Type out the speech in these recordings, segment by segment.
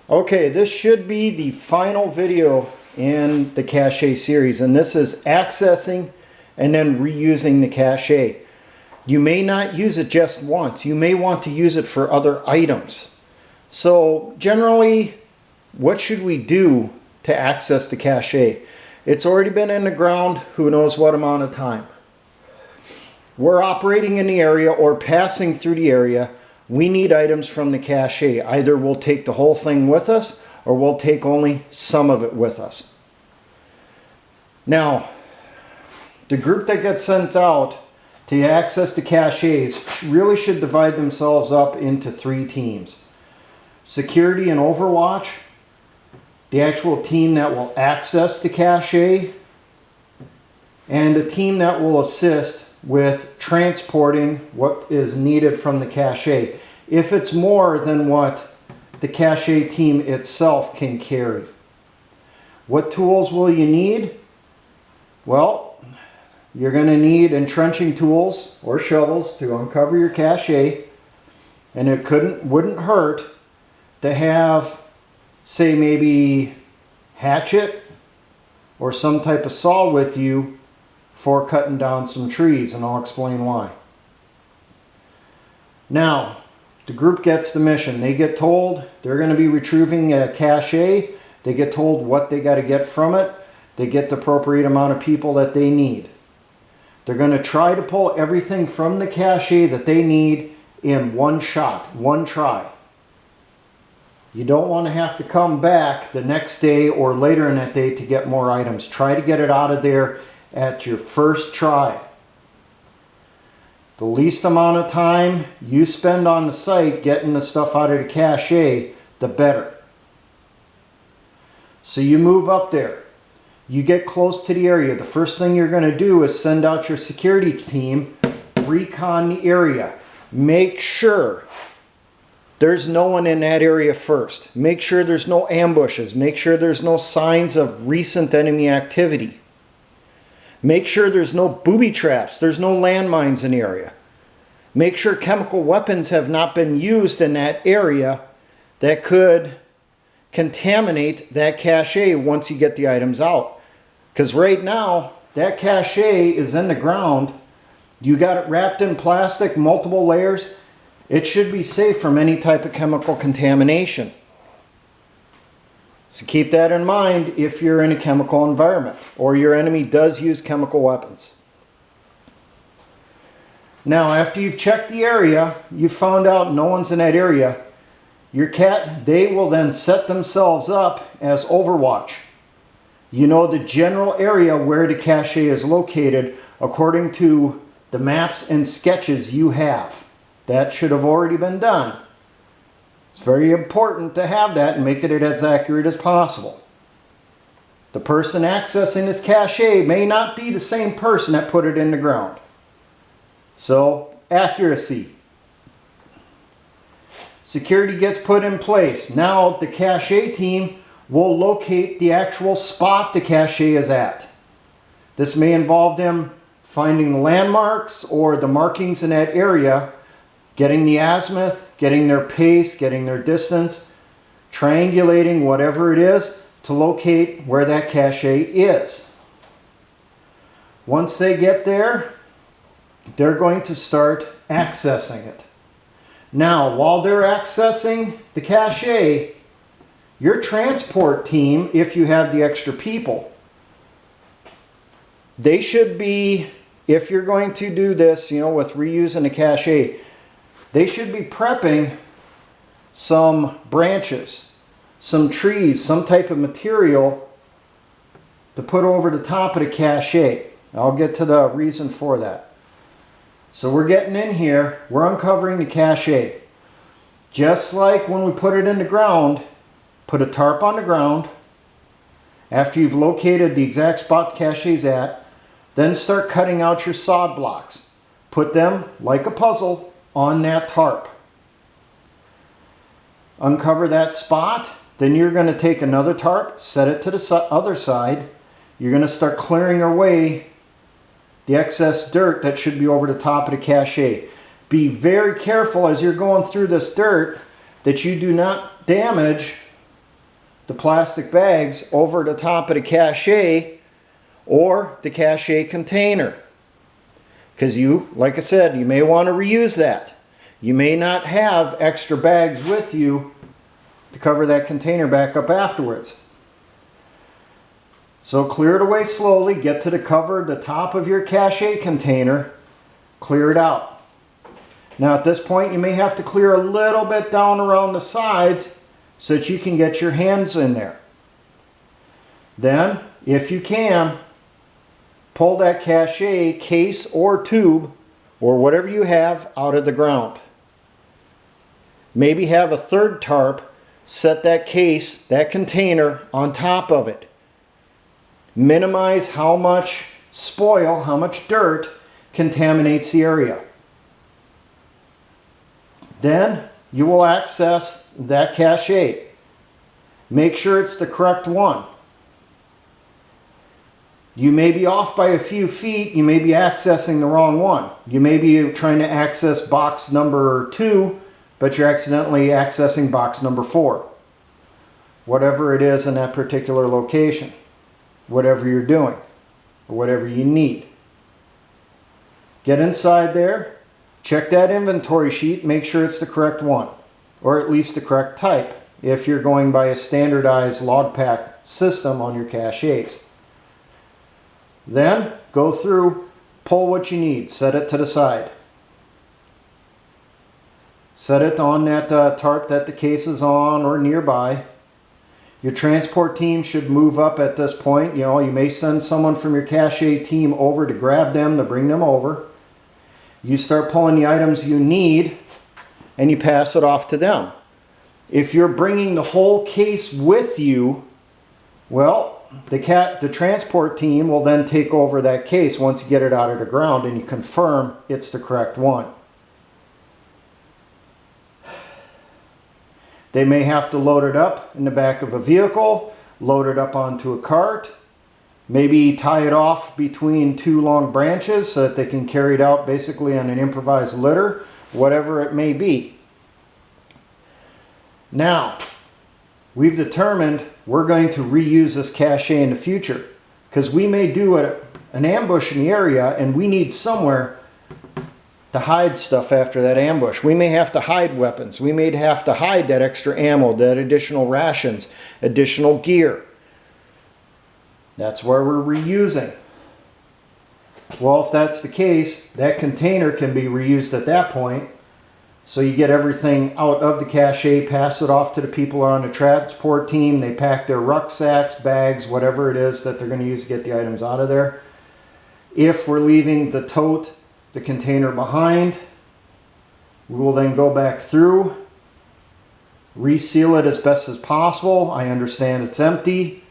Okay, this should be the final video in the cache series, and this is accessing and then reusing the cache. You may not use it just once. You may want to use it for other items. So generally, what should we do to access the cache? It's already been in the ground who knows what amount of time. We're operating in the area or passing through the area. We need items from the cache. Either we'll take the whole thing with us or we'll take only some of it with us. Now, the group that gets sent out to access the caches really should divide themselves up into 3 teams. Security and Overwatch, the actual team that will access the cache, and a team that will assist with transporting what is needed from the cache, if it's more than what the cache team itself can carry. What tools will you need? Well, you're going to need entrenching tools or shovels to uncover your cache, and it wouldn't hurt to have, say, maybe hatchet or some type of saw with you for cutting down some trees, and I'll explain why. Now, the group gets the mission. They get told they're going to be retrieving a cache. They get told what they got to get from it. They get the appropriate amount of people that they need. They're going to try to pull everything from the cache that they need in one shot, one try. You don't want to have to come back the next day or later in that day to get more items. Try to get it out of there at your first try. The least amount of time you spend on the site getting the stuff out of the cache, the better. So you move up there. You get close to the area. The first thing you're going to do is send out your security team, recon the area. Make sure there's no one in that area first. Make sure there's no ambushes. Make sure there's no signs of recent enemy activity. Make sure there's no booby traps. There's no landmines in the area. Make sure chemical weapons have not been used in that area that could contaminate that cache once you get the items out. Because right now, that cache is in the ground. You got it wrapped in plastic, multiple layers. It should be safe from any type of chemical contamination. So keep that in mind if you're in a chemical environment or your enemy does use chemical weapons. Now, after you've checked the area, you found out no one's in that area, they will then set themselves up as Overwatch. You know the general area where the cache is located according to the maps and sketches you have. That should have already been done. It's very important to have that and make it as accurate as possible. The person accessing this cache may not be the same person that put it in the ground. So, accuracy. Security gets put in place. Now the cache team will locate the actual spot the cache is at. This may involve them finding the landmarks or the markings in that area, getting the azimuth, getting their pace, getting their distance, triangulating whatever it is to locate where that cache is. Once they get there, they're going to start accessing it. Now, while they're accessing the cache, your transport team, if you have the extra people, they should be, if you're going to do this, with reusing the cache, they should be prepping some branches, some trees, some type of material to put over the top of the cache. I'll get to the reason for that. So we're getting in here, we're uncovering the cache. Just like when we put it in the ground, put a tarp on the ground. After you've located the exact spot the cache is at, then start cutting out your sod blocks. Put them, like a puzzle, on that tarp. Uncover that spot, then you're going to take another tarp, set it to the other side. You're going to start clearing away the excess dirt that should be over the top of the cache. Be very careful as you're going through this dirt that you do not damage the plastic bags over the top of the cache or the cache container. Because you, like I said, you may want to reuse that. You may not have extra bags with you to cover that container back up afterwards. So clear it away slowly, get to the cover, the top of your cache container, clear it out. Now at this point you may have to clear a little bit down around the sides so that you can get your hands in there. Then, if you can, pull that cache case or tube or whatever you have out of the ground. Maybe have a third tarp, set that case, that container on top of it. Minimize how much spoil, how much dirt contaminates the area. Then you will access that cache. Make sure it's the correct one. You may be off by a few feet, you may be accessing the wrong one. You may be trying to access box number 2, but you're accidentally accessing box number 4. Whatever it is in that particular location. Whatever you're doing, or whatever you need. Get inside there, check that inventory sheet, make sure it's the correct one, or at least the correct type, if you're going by a standardized log pack system on your caches. Then, go through, pull what you need, set it to the side. Set it on that tarp that the case is on or nearby. Your transport team should move up at this point. You know, you may send someone from your cache team over to grab them, to bring them over. You start pulling the items you need and you pass it off to them. If you're bringing the whole case with you, well, the transport team will then take over that case once you get it out of the ground and you confirm it's the correct one. They may have to load it up in the back of a vehicle, load it up onto a cart, maybe tie it off between 2 long branches so that they can carry it out basically on an improvised litter, whatever it may be. Now, we've determined we're going to reuse this cache in the future because we may do an ambush in the area and we need somewhere to hide stuff after that ambush. We may have to hide weapons. We may have to hide that extra ammo, that additional rations, additional gear. That's where we're reusing. Well, if that's the case, that container can be reused at that point. So you get everything out of the cache, pass it off to the people on the transport team. They pack their rucksacks, bags, whatever it is that they're going to use to get the items out of there. If we're leaving the tote, the container behind, we will then go back through, reseal it as best as possible. I understand it's empty.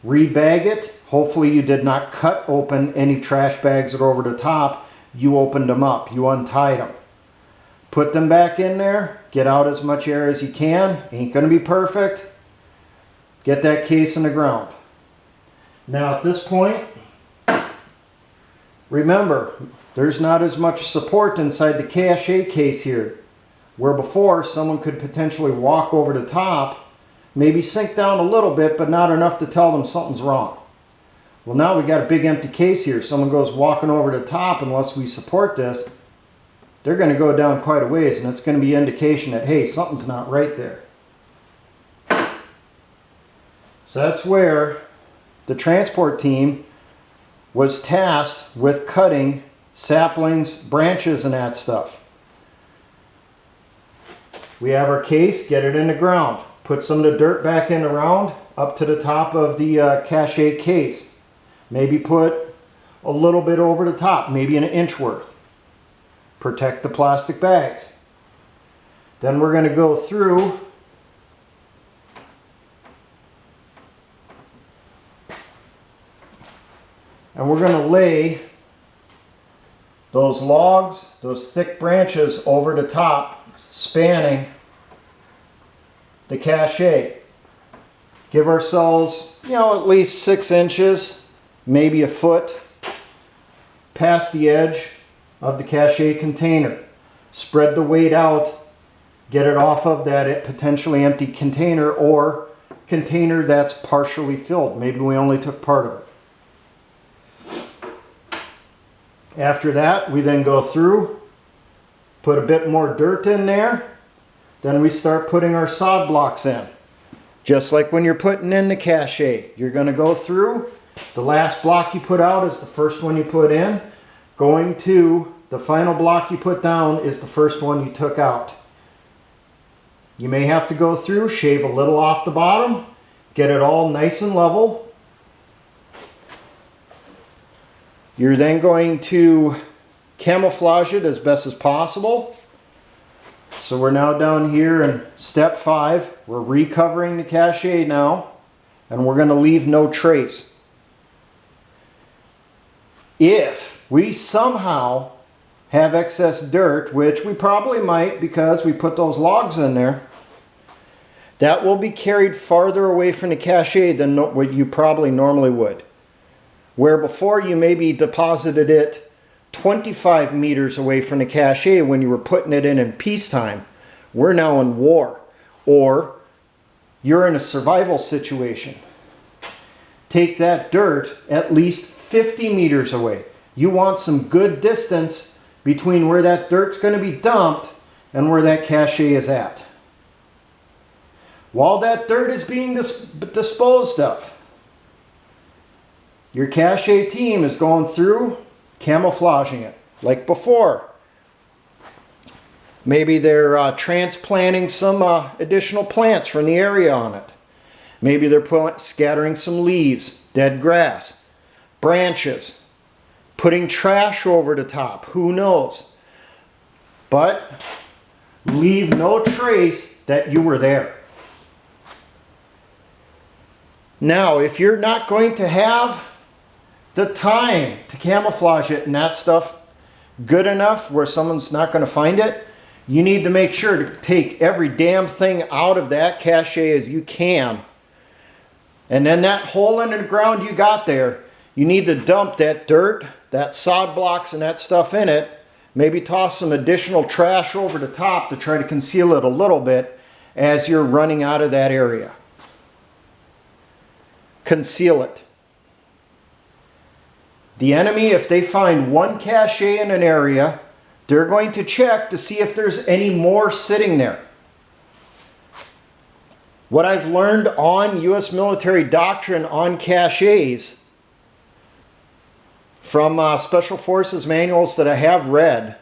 Rebag it. Hopefully you did not cut open any trash bags that are over the top. You opened them up. You untied them. Put them back in there. Get out as much air as you can. Ain't going to be perfect. Get that case in the ground. Now at this point, remember, there's not as much support inside the cache case here. Where before, someone could potentially walk over the top, maybe sink down a little bit, but not enough to tell them something's wrong. Well, now we got a big empty case here. Someone goes walking over the top, unless we support this, they're going to go down quite a ways, and it's going to be an indication that, hey, something's not right there. So that's where the transport team was tasked with cutting saplings, branches, and that stuff. We have our case, get it in the ground. Put some of the dirt back in around, up to the top of the cache case. Maybe put a little bit over the top, maybe an inch worth. Protect the plastic bags. Then we're going to go through and we're going to lay those logs, those thick branches over the top, spanning the cache. Give ourselves, at least 6 inches, maybe a foot past the edge of the cache container. Spread the weight out, get it off of that potentially empty container, or container that's partially filled. Maybe we only took part of it. After that, we then go through, put a bit more dirt in there. Then we start putting our sod blocks in. Just like when you're putting in the cache, you're going to go through. The last block you put out is the first one you put in. Going to the final block you put down is the first one you took out. You may have to go through, shave a little off the bottom, get it all nice and level. You're then going to camouflage it as best as possible. So we're now down here in step 5. We're recovering the cache now, and we're going to leave no trace. If we somehow have excess dirt, which we probably might because we put those logs in there, that will be carried farther away from the cache than what you probably normally would. Where before you maybe deposited it 25 meters away from the cache when you were putting it in peacetime, we're now in war, or you're in a survival situation. Take that dirt at least 50 meters away. You want some good distance between where that dirt's going to be dumped and where that cache is at. While that dirt is being disposed of, your cache team is going through camouflaging it like before. Maybe they're transplanting some additional plants from the area on it. Maybe they're scattering some leaves, dead grass, branches, putting trash over the top, who knows. But leave no trace that you were there. Now, if you're not going to have the time to camouflage it and that stuff good enough where someone's not going to find it, you need to make sure to take every damn thing out of that cache as you can. And then that hole in the ground you got there, you need to dump that dirt, that sod blocks and that stuff in it. Maybe toss some additional trash over the top to try to conceal it a little bit as you're running out of that area. Conceal it. The enemy, if they find one cache in an area, they're going to check to see if there's any more sitting there. What I've learned on U.S. military doctrine on caches from Special Forces manuals that I have read,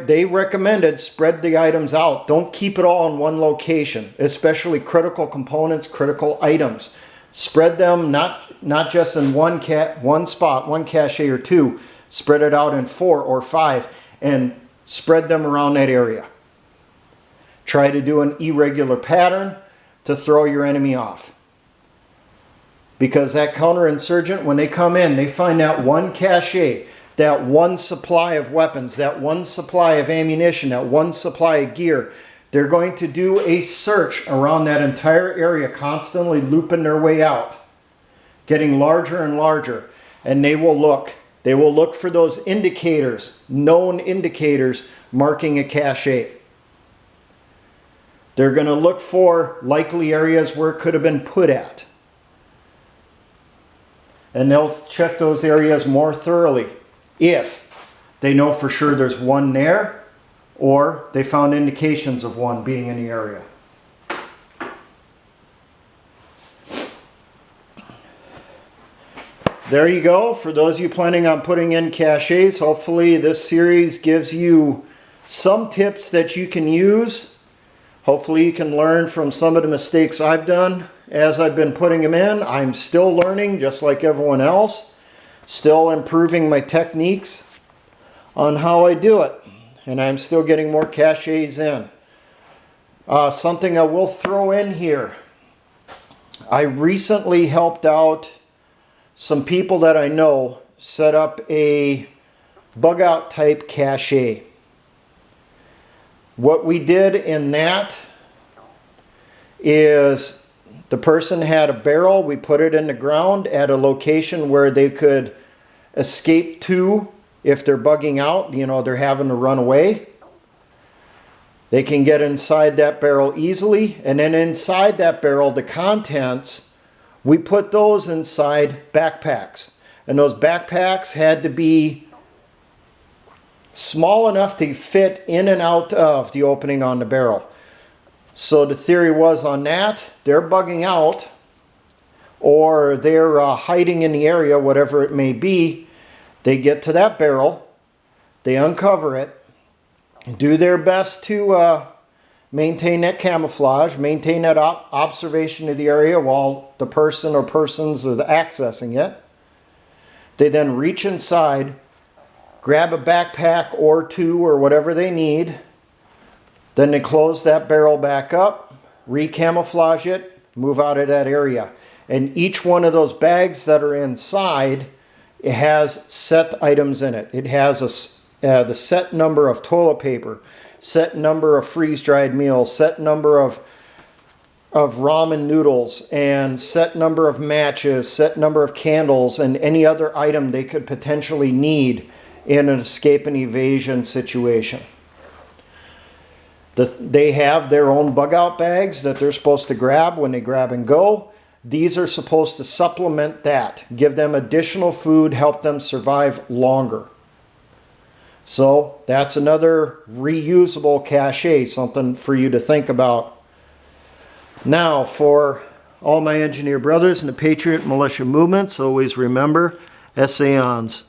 they recommended spread the items out. Don't keep it all in one location, especially critical components, critical items. Spread them not just in one spot, one cache or two. Spread it out in 4 or 5 and spread them around that area. Try to do an irregular pattern to throw your enemy off. Because that counterinsurgent, when they come in, they find that one cache, that one supply of weapons, that one supply of ammunition, that one supply of gear. They're going to do a search around that entire area, constantly looping their way out, getting larger and larger, and they will look. They will look for those indicators, known indicators, marking a cache. They're going to look for likely areas where it could have been put at. And they'll check those areas more thoroughly if they know for sure there's one there or they found indications of one being in the area. There you go. For those of you planning on putting in caches, hopefully this series gives you some tips that you can use. Hopefully you can learn from some of the mistakes I've done as I've been putting them in. I'm still learning just like everyone else. Still improving my techniques on how I do it. And I'm still getting more caches in. Something I will throw in here. I recently helped out some people that I know set up a bug out type cache. What we did in that is the person had a barrel. We put it in the ground at a location where they could escape to if they're bugging out, you know, they're having to run away. They can get inside that barrel easily, and then inside that barrel, the contents, we put those inside backpacks. And those backpacks had to be small enough to fit in and out of the opening on the barrel. So the theory was on that, they're bugging out, or they're hiding in the area, whatever it may be. They get to that barrel, they uncover it, do their best to maintain that camouflage, maintain that observation of the area while the person or persons are accessing it. They then reach inside, grab a backpack or two or whatever they need. Then they close that barrel back up, re-camouflage it, move out of that area. And each one of those bags that are inside, it has set items in it. It has the set number of toilet paper, set number of freeze-dried meals, set number of ramen noodles, and set number of matches, set number of candles, and any other item they could potentially need in an escape and evasion situation. They have their own bug-out bags that they're supposed to grab when they grab and go. These are supposed to supplement that, give them additional food, help them survive longer. So that's another reusable cache, something for you to think about. Now, for all my engineer brothers in the Patriot Militia movements, always remember, essayons.